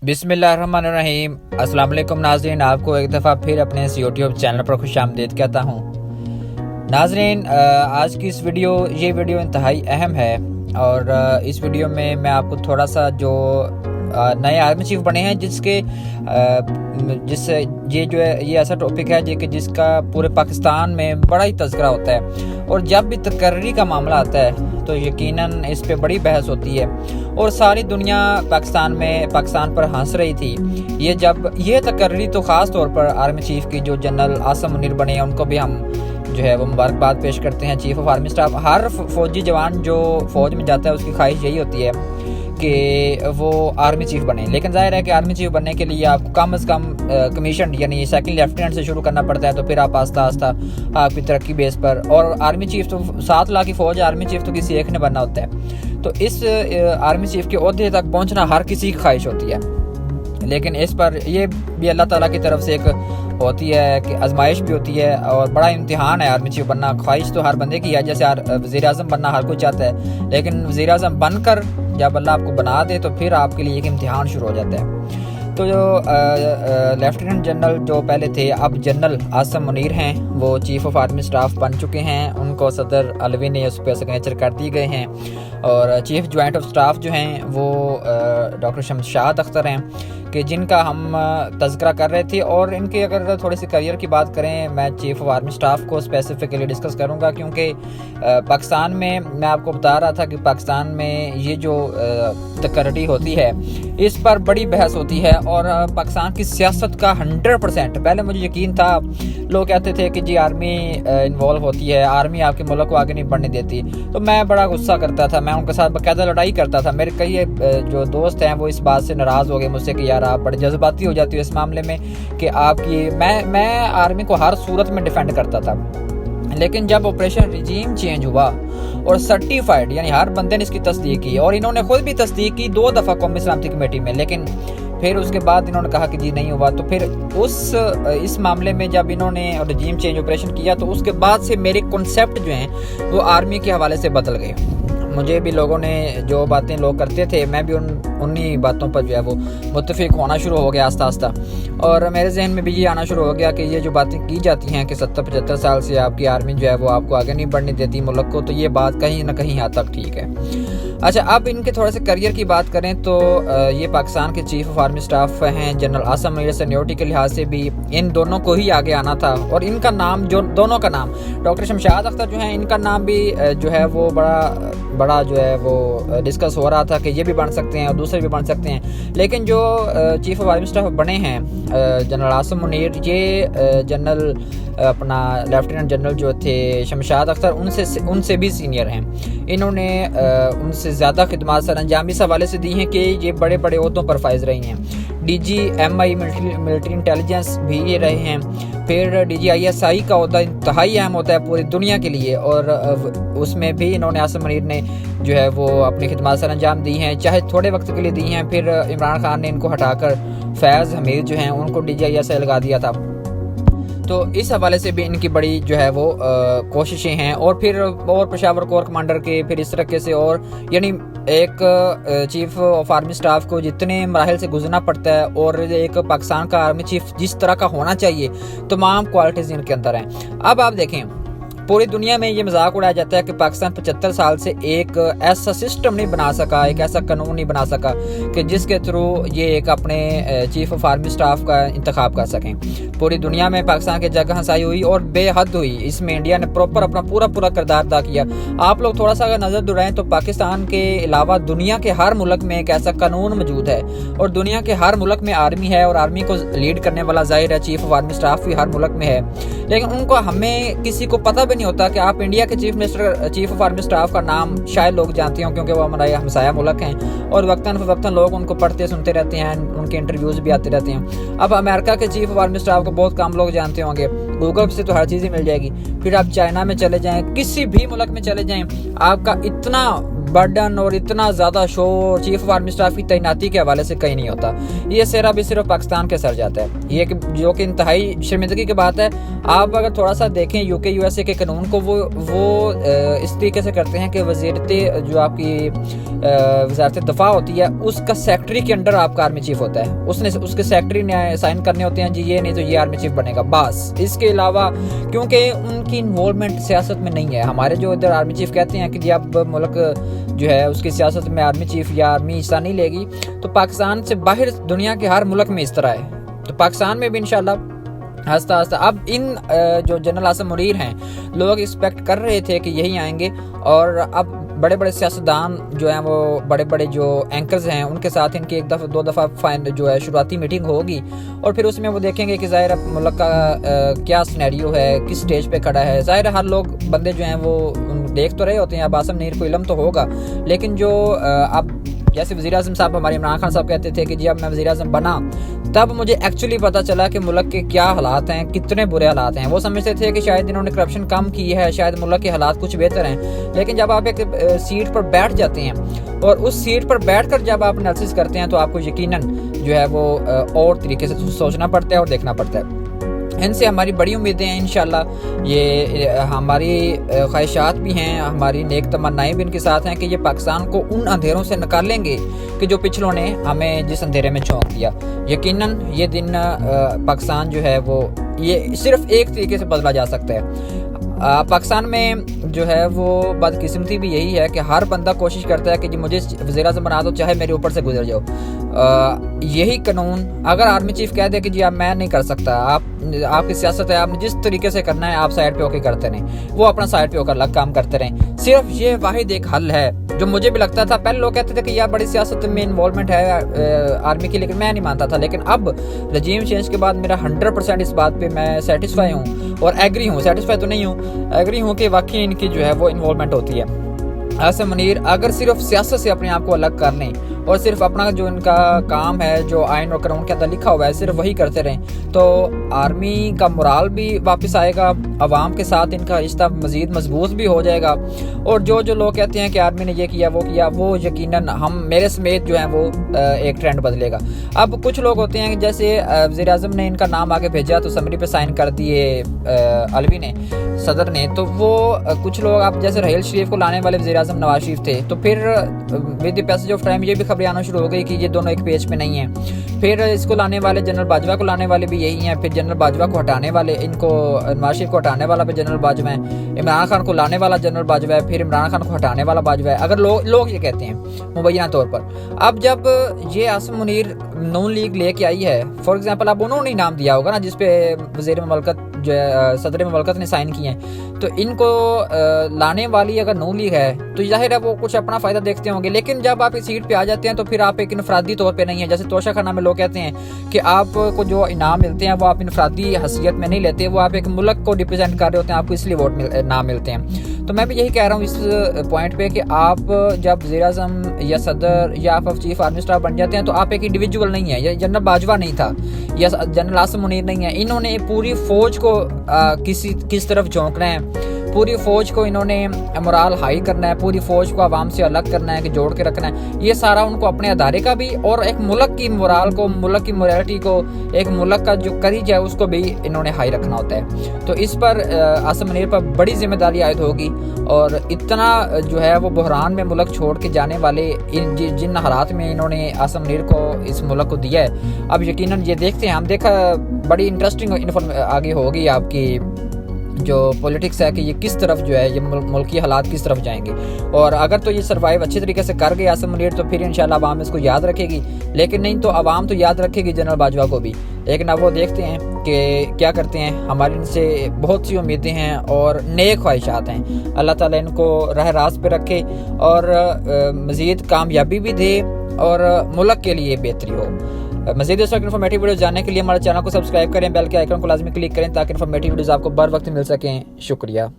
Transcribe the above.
बिस्मिल्लाहिर्रहमानिर्रहीम। अस्सलाम वालेकुम नाज़रीन, आपको एक दफ़ा फिर अपने इस यूट्यूब चैनल पर खुशामदीद कहता हूँ। नाज़रीन, आज की इस ये वीडियो इंतहाई अहम है और इस वीडियो में मैं आपको थोड़ा सा जो नए आर्मी चीफ बने हैं जिससे ये जो है ये ऐसा टॉपिक है कि जिसका पूरे पाकिस्तान में बड़ा ही तज़किरा होता है और जब भी तकर्री का मामला आता है तो यकीनन इस पे बड़ी बहस होती है और सारी दुनिया पाकिस्तान पर हंस रही थी। ये तकर्री तो ख़ास तौर पर आर्मी चीफ की जो जनरल आसिम मुनीर बने हैं उनको भी हम जो है वो मुबारकबाद पेश करते हैं। चीफ ऑफ आर्मी स्टाफ, हर फौजी जवान जो फ़ौज में जाता है उसकी ख्वाहिश यही होती है कि वो आर्मी चीफ बने, लेकिन जाहिर है कि आर्मी चीफ बनने के लिए आपको कम से कम कमीशन यानी सेकंड लेफ्टिनेंट से शुरू करना पड़ता है, तो फिर आप आस्ता आस्ता आपकी तरक्की बेस पर, और आर्मी चीफ तो 7 लाख की फ़ौज, आर्मी चीफ तो किसी एक ने बनना होता है। तो इस आर्मी चीफ के ओहदे तक पहुँचना हर किसी की ख्वाहिश होती है, लेकिन इस पर ये भी अल्लाह ताला की तरफ से एक होती है कि आजमाइश भी होती है और बड़ा इम्तिहान है आर्मी चीफ बनना। ख्वाहिश तो हर बंदे की है, जैसे वज़ीर आज़म बनना हर कोई चाहता है, लेकिन वज़ीर आज़म बनकर जब अल्लाह आपको बना दे तो फिर आपके लिए एक इम्तिहान शुरू हो जाता है। तो जो लेफ्टिनेंट जनरल जो पहले थे, अब जनरल आसिम मुनीर हैं, वो चीफ ऑफ आर्मी स्टाफ बन चुके हैं। उनको सदर अलवी ने उस पर सिग्नेचर कर दिए गए हैं और चीफ जॉइंट ऑफ स्टाफ जो हैं वो डॉक्टर शमशाद अख्तर हैं कि जिनका हम तज़किरा कर रहे थे। और इनके अगर थोड़ी सी करियर की बात करें, मैं चीफ ऑफ आर्मी स्टाफ को स्पेसिफिकली डिस्कस करूंगा क्योंकि पाकिस्तान में मैं आपको बता रहा था कि पाकिस्तान में ये जो तकर्री होती है इस पर बड़ी बहस होती है और पाकिस्तान की सियासत का 100%, पहले मुझे यकीन था, लोग कहते थे कि जी आर्मी इन्वॉल्व होती है, आर्मी आपके मुल्क को आगे नहीं बढ़ने देती, तो मैं बड़ा गुस्सा करता था, मैं उनके साथ बाकायदा लड़ाई करता था। मेरे कई जो दोस्त हैं वो इस बात से नाराज़ हो गए मुझसे कि यार आप बड़े जज्बाती हो जाती हो इस मामले में कि आपकी मैं आर्मी को हर सूरत में डिफेंड करता था। लेकिन जब ऑपरेशन रिजीम चेंज हुआ और सर्टिफाइड यानी हर बंदे ने इसकी तस्दीक की और इन्होंने खुद भी तस्दीक की 2 दफ़ा कौमी सलामती कमेटी में, लेकिन फिर उसके बाद इन्होंने कहा कि जी नहीं हुआ, तो फिर इस मामले में जब इन्होंने रिजीम चेंज ऑपरेशन किया तो उसके बाद से मेरे कॉन्सेप्ट जो हैं वो आर्मी के हवाले से बदल गए। मुझे भी लोगों ने जो बातें लोग करते थे मैं भी उन्हीं बातों पर जो है वो मुत्तफिक होना शुरू हो गया आस्ता आस्ता, और मेरे जहन में भी ये आना शुरू हो गया कि ये जो बातें की जाती हैं कि 70-75 साल से आपकी आर्मी जो है वो आपको आगे नहीं बढ़ने देती मुल्क को, तो ये बात कहीं ना कहीं हद तक ठीक है। अच्छा, अब इनके थोड़े से करियर की बात करें तो ये पाकिस्तान के चीफ ऑफ आर्मी स्टाफ हैं। जनरल आसिम मुनीर सीनियरिटी के लिहाज से भी इन दोनों को ही आगे आना था और इनका नाम, जो दोनों का नाम, डॉक्टर शमशाद अख्तर जो है इनका नाम भी जो है वो बड़ा जो है वो डिस्कस हो रहा था कि ये भी बन सकते हैं और दूसरे भी बन सकते हैं, लेकिन जो चीफ ऑफ आर्मी स्टाफ बने हैं जनरल आसिम मुनीर, ये जनरल अपना लेफ्टिनेंट जनरल जो थे शमशाद अख्तर उनसे भी सीनियर हैं। इन्होंने उनसे ज़्यादा खिदमत सर अंजाम इस हवाले से दी हैं कि ये बड़े बड़े ओहदों पर फाइज रही हैं। DGMI मिलिट्री इंटेलिजेंस भी ये रहे हैं, फिर DGISI का ओहदा इंतहाई अहम होता है पूरी दुनिया के लिए और उसमें भी इन्होंने आसिम मुनीर ने जो है वो अपनी खिदमत सर अंजाम दी हैं, चाहे थोड़े वक्त के लिए दी हैं। फिर इमरान खान ने इनको हटाकर फैज़ हमीद जो हैं उनको DGISI लगा दिया था, तो इस हवाले से भी इनकी बड़ी जो है वो कोशिशें हैं। और फिर और पेशावर कोर कमांडर के फिर इस तरीके से, और यानी एक चीफ ऑफ आर्मी स्टाफ को जितने मराहल से गुजरना पड़ता है और एक पाकिस्तान का आर्मी चीफ जिस तरह का होना चाहिए, तमाम क्वालिटीज़ इनके अंदर हैं। अब आप देखें, पूरी दुनिया में ये मजाक उड़ाया जाता है कि पाकिस्तान 75 साल से एक ऐसा सिस्टम नहीं बना सका, एक ऐसा कानून नहीं बना सका कि जिसके थ्रू ये एक अपने चीफ ऑफ आर्मी स्टाफ का इंतखाब कर सकें। पूरी दुनिया में पाकिस्तान की जगह हंसाई हुई और बेहद हुई, इसमें इंडिया ने प्रॉपर अपना पूरा किरदार अदा किया। आप लोग थोड़ा सा अगर नज़र दुराएं तो पाकिस्तान के अलावा दुनिया के हर मुल्क में एक ऐसा कानून मौजूद है और दुनिया के हर मुल्क में आर्मी है और आर्मी को लीड करने वाला जाहिर है चीफ ऑफ आर्मी स्टाफ भी हर मुल्क में है, लेकिन उनको हमें किसी को पता नहीं होता कि आप इंडिया के चीफ ऑफ आर्मी स्टाफ का नाम शायद लोग जानते हो क्योंकि वो हमारा हमसाया मुल्क हैं और वक्तन फवक्तन लोग उनको पढ़ते सुनते रहते हैं, उनके इंटरव्यूज़ भी आते रहते हैं। अब अमेरिका के चीफ ऑफ आर्मी स्टाफ को बहुत कम लोग जानते होंगे, गूगल से तो हर चीज़ ही मिल जाएगी। फिर आप चाइना में चले जाएं, किसी भी मुल्क में चले जाएं, आपका इतना बर्डन और इतना ज़्यादा शोर चीफ ऑफ आर्मी स्टाफ की तैनाती के हवाले से कहीं नहीं होता। ये सेहरा भी सिर्फ पाकिस्तान के सर जाता है, ये जो कि इंतहाई शर्मिंदगी की बात है। आप अगर थोड़ा सा देखें यूके यूएसए के कानून को, वो इस तरीके से करते हैं कि जो आपकी वजारत दफा होती है उसका सेक्रेटरी के अंडर आपका आर्मी चीफ होता है, उसके सेक्रेटरी ने साइन करने होते हैं जी ये नहीं तो ये आर्मी चीफ बनेगा बस। इसके अलावा क्योंकि उनकी इन्वॉल्वमेंट सियासत में नहीं है, हमारे जो इधर आर्मी चीफ कहते हैं कि जी अब मुल्क जो है उसकी सियासत में आर्मी चीफ या आर्मी हिस्सा नहीं लेगी, तो पाकिस्तान से बाहर दुनिया के हर मुल्क में इस तरह है। तो पाकिस्तान में भी इंशाल्लाह आस्ता आस्ता अब इन जो जनरल आसिम मुनीर हैं लोग एक्सपेक्ट कर रहे थे कि यही आएंगे, और अब बड़े बड़े सियासतदान जो हैं वो बड़े बड़े जो एंकर्स हैं उनके साथ इनकी एक दफ़ा 2 दफ़ा जो है शुरुआती मीटिंग होगी, और फिर उसमें वो देखेंगे कि ज़ाहिर मुल्क का क्या सिनेरियो है, किस स्टेज पे खड़ा है। ज़ाहिर हर लोग बंदे जो हैं वो देख तो रहे होते हैं, अब आसिम मुनीर को इल्म तो होगा, लेकिन जो अब जैसे वज़ीर आज़म साहब हमारे इमरान खान साहब कहते थे कि जी अब मैं वज़ीर आज़म बना तब मुझे एक्चुअली पता चला कि मुल्क के क्या हालात हैं, कितने बुरे हालात हैं। वो समझते थे कि शायद इन्होंने करप्शन कम की है, शायद मुल्क के हालात कुछ बेहतर हैं, लेकिन जब आप एक सीट पर बैठ जाते हैं और उस सीट पर बैठकर जब आप एनालिसिस करते हैं तो आपको यकीनन जो है वो और तरीके से सोचना पड़ता है और देखना पड़ता है। इनसे हमारी बड़ी उम्मीदें हैं इंशाल्लाह, ये हमारी ख्वाहिशात भी हैं, हमारी नेक तमन्नाएं भी इनके साथ हैं कि ये पाकिस्तान को उन अंधेरों से निकालेंगे कि जो पिछलों ने हमें जिस अंधेरे में झोंक दिया। यकीनन ये दिन पाकिस्तान जो है वो ये सिर्फ एक तरीके से बदला जा सकता है। पाकिस्तान में जो है वो बदकिस्मती भी यही है कि हर बंदा कोशिश करता है कि जी मुझे वज़ीर आज़म बना दो चाहे मेरे ऊपर से गुजर जाओ। यही कानून अगर आर्मी चीफ कह दे कि जी अब मैं नहीं कर सकता, आपकी सियासत है, आपने जिस तरीके से करना है आप साइड पे होकर करते रहें, वो अपना साइड पे होकर अलग काम करते रहें। सिर्फ ये वाहिद एक हल है जो मुझे भी लगता था। पहले लोग कहते थे कि यार बड़ी सियासत में इन्वॉल्वमेंट है आर्मी की, लेकिन मैं नहीं मानता था। लेकिन अब रजीम चेंज के बाद मेरा 100% इस बात पे मैं सेटिस्फाई हूँ और एग्री हूँ, सेटिस्फाई तो नहीं हूँ, एग्री हूँ कि वाकई इनकी जो है वो इन्वॉल्वमेंट होती है। आसिम मुनीर अगर सिर्फ सियासत से अपने आप को अलग कर लें और सिर्फ अपना जो इनका काम है जो आइन और कानून के अंदर लिखा हुआ है सिर्फ वही करते रहें तो आर्मी का मोराल भी वापस आएगा, अवाम के साथ इनका रिश्ता मज़ीद मजबूत भी हो जाएगा। और जो लोग कहते हैं कि आर्मी ने ये किया वो यकीनन हम मेरे समेत जो है वो एक ट्रेंड बदलेगा। अब कुछ लोग होते हैं कि जैसे वज़ीर आज़म ने इनका नाम आगे भेजा तो समरी पे साइन कर दिए अलवी ने, सदर ने, तो वो कुछ लोग आप जैसे रहील शरीफ को लाने वाले वज़ीर आज़म नवाज शरीफ थे, तो फिर with the passage of time ये भी खबरें आना शुरू हो गई कि ये दोनों एक पेज पे नहीं है। फिर इसको लाने वाले जनरल बाजवा को लाने वाले भी यही हैं, फिर जनरल बाजवा को हटाने वाले इनको नवाज शरीफ को हटाने वाला भी जनरल बाजवा है, इमरान खान को लाने वाला जनरल बाजवा है, फिर इमरान खान को हटाने वाला बाजवा है। अगर लोग ये कहते हैं मुबैना तौर पर। अब जब ये आसिम मुनीर नून लीग लेके आई है, फॉर एग्जाम्पल अब उन्होंने ही नाम दिया होगा ना जिसपे वज़ीर ममलकत जो है सदर ममलकत ने साइन किए हैं, तो इनको लाने वाली अगर नून लीग है तो जाहिर है वो कुछ अपना फ़ायदा देखते होंगे। लेकिन जब आप इस सीट पे आ जाते हैं तो फिर आप एक इनफरादी तौर पे नहीं है, जैसे तोशा खाना में लोग कहते हैं कि आपको जो इनाम मिलते हैं वो आप इनफरादी हैसियत में नहीं लेते, वो आप एक मुल्क को रिप्रेजेंट कर रहे होते हैं, आपको इसलिए वोट नाम मिलते हैं। तो मैं भी यही कह रहा हूँ इस पॉइंट पे कि आप जब वज़ीर आज़म या सदर या आप चीफ आर्मी स्टाफ बन जाते हैं तो आप एक इंडिविजुअल नहीं है, या जनरल बाजवा नहीं था या जनरल आसिम मुनीर नहीं है। इन्होंने पूरी फौज को किस तरफ झोंकना है, पूरी फौज को इन्होंने मोराल हाई करना है, पूरी फौज को आवाम से अलग करना है कि जोड़ के रखना है। ये सारा उनको अपने अदारे का भी और एक मुल्क की मोराल को, मुल्क की मोरालिटी को, एक मुल्क का जो करीज है उसको भी इन्होंने हाई रखना होता है। तो इस पर आसिम मुनीर पर बड़ी जिम्मेदारी आयद होगी और इतना जो है वो बहरान में मुल्क छोड़ के जाने वाले जिन हालात में इन्होंने आसिम मुनीर को इस मुल्क को दिया है, अब यकीनन ये देखते हैं, हम देखा बड़ी इंटरेस्टिंग आगे होगी आपकी जो पॉलिटिक्स है कि ये किस तरफ जो है ये मुल्की हालात किस तरफ जाएंगे। और अगर तो ये सर्वाइव अच्छे तरीके से कर गए आसिम मुनीर तो फिर इंशाल्लाह आवाम इसको याद रखेगी, लेकिन नहीं तो आवाम तो याद रखेगी जनरल बाजवा को भी। लेकिन अब वो देखते हैं कि क्या करते हैं। हमारी इनसे बहुत सी उम्मीदें हैं और नेक ख्वाहिशात हैं। अल्लाह ताला इनको राह रास्त पे रखे और मज़ीद कामयाबी भी दे और मुल्क के लिए बेहतरी हो। मज़ीद इस वक्त इन्फॉर्मेटिव वीडियो जानने के लिए हमारे चैनल को सब्सक्राइब करें, बेल के आइकन को लाजमी क्लिक करें ताकि इन्फॉर्मेटिव वीडियोज़ आपको बर वक्त मिल सकें। शुक्रिया।